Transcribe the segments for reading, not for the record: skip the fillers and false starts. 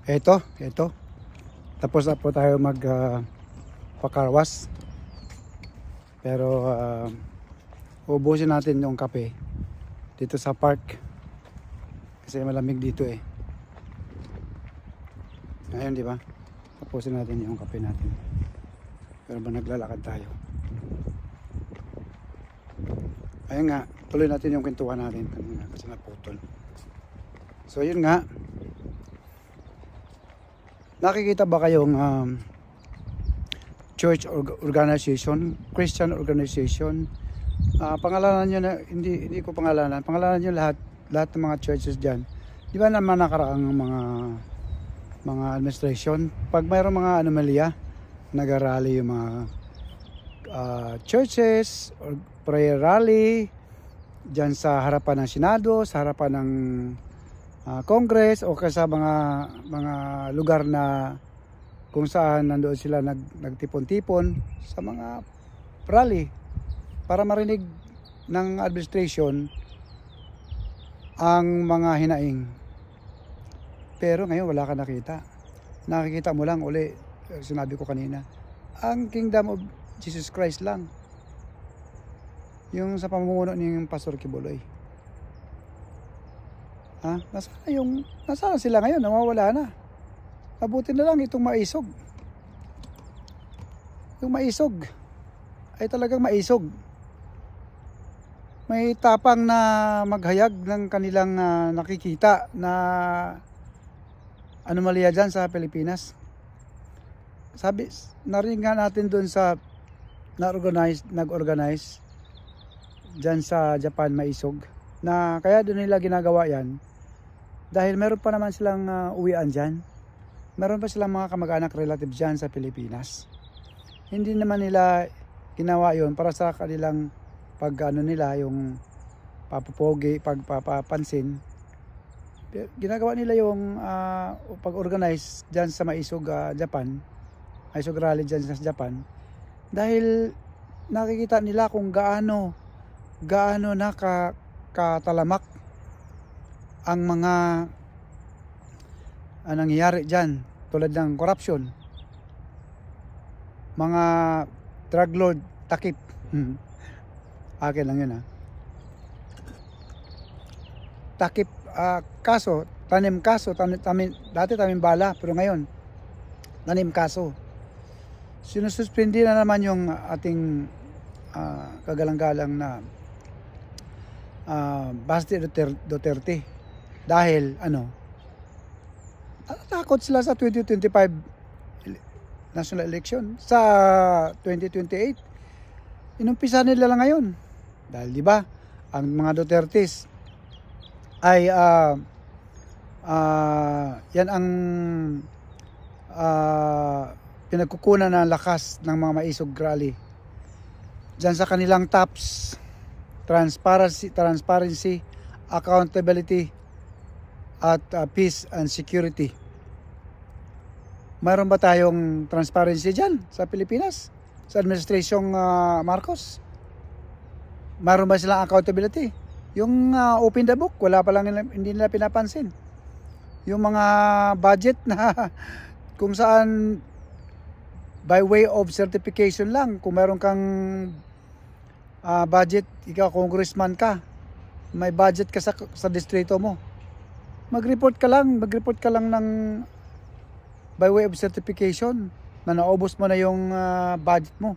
Ito. Tapos na po tayo mag pakarwas. Pero ubusin natin yung kape dito sa park. Kasi malamig dito eh. Ngayon, di ba? Tapusin natin yung kape natin. Pero ba naglalakad tayo? Ayun nga, tuloy natin yung kwentuhan natin kanina kasi naputol. So yun nga. Nakikita ba kayong church organization, Christian organization? Pangalanan nyo na, hindi ko pangalanan. Pangalanan nyo lahat ng mga churches dyan. Di ba naman nakaraang mga administration? Pag mayroong mga anomalya, nag-rally yung mga churches or prayer rally dyan sa harapan ng Senado, sa harapan ng Congress o sa mga lugar na kung saan nandoon sila nagtipon-tipon sa mga rally para marinig ng administration ang mga hinaing. Pero ngayon wala ka nakita. Nakikita mo lang uli, sinabi ko kanina, ang Kingdom of Jesus Christ lang. Yung sa pamumuno ni Pastor Kibuloy. Nasaan sila ngayon? Nawawala na. Mabuti na lang itong maisog. Yung maisog ay talagang maisog. May tapang na maghayag ng kanilang nakikita na anomalya dyan sa Pilipinas. Narinig nga natin doon sa nag-organize dyan sa Japan, maisog, na kaya doon nila ginagawa yan dahil meron pa naman silang uwian dyan, meron pa silang mga kamag-anak relatives dyan sa Pilipinas. Hindi naman nila ginawa yon para sa kanilang nila yung pagpapansin. Ginagawa nila yung pag-organize dyan sa maisog Japan, maisog rally dyan sa Japan, dahil nakikita nila kung gaano na katalamak ang mga nangyayari dyan, tulad ng corruption, mga drug lord, takip. Akin lang yun takip, dati tanim bala, pero ngayon tanim kaso. Sinususpindi na naman yung ating kagalang-galang na Basti Duterte dahil takot sila sa 2025 national election. Sa 2028 inumpisa nila lang ngayon dahil di ba ang mga Dutertes ay yan ang pinagkukunan ng lakas ng mga maisog rally dyan sa kanilang TAPS, transparency, accountability at peace and security. Mayroon ba tayong transparency dyan sa Pilipinas? Sa administrasyong Marcos? Mayroon ba silang accountability? Yung open the book, wala pa lang hindi nila pinapansin. Yung mga budget na kung saan by way of certification lang, kung meron kang budget, ikaw congressman ka, may budget ka sa distrito mo, mag-report ka lang ng by way of certification na naubos mo na yung budget mo,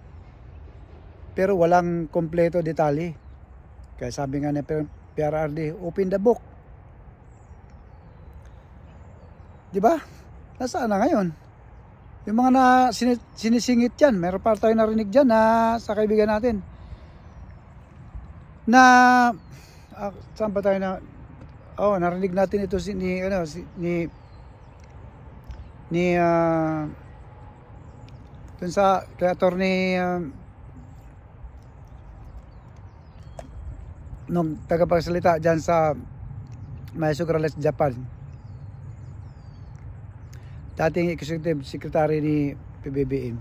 pero walang kompleto detalye. Kaya sabi nga ni PRRD, open the book. Di ba? Nasaan na ngayon? Yung mga sinisingit dyan, meron pa tayo narinig dyan sa kaibigan natin na saan ba tayo narinig natin ito dun sa creator ni nung tagapagsalita dyan sa Maisog Rally Japan, dating executive secretary ni PBBM.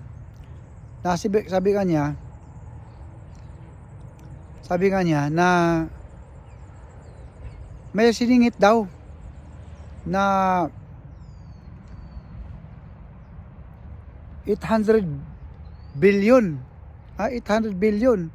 Sabi nga niya na may siningit daw na 800 billion. 800 billion.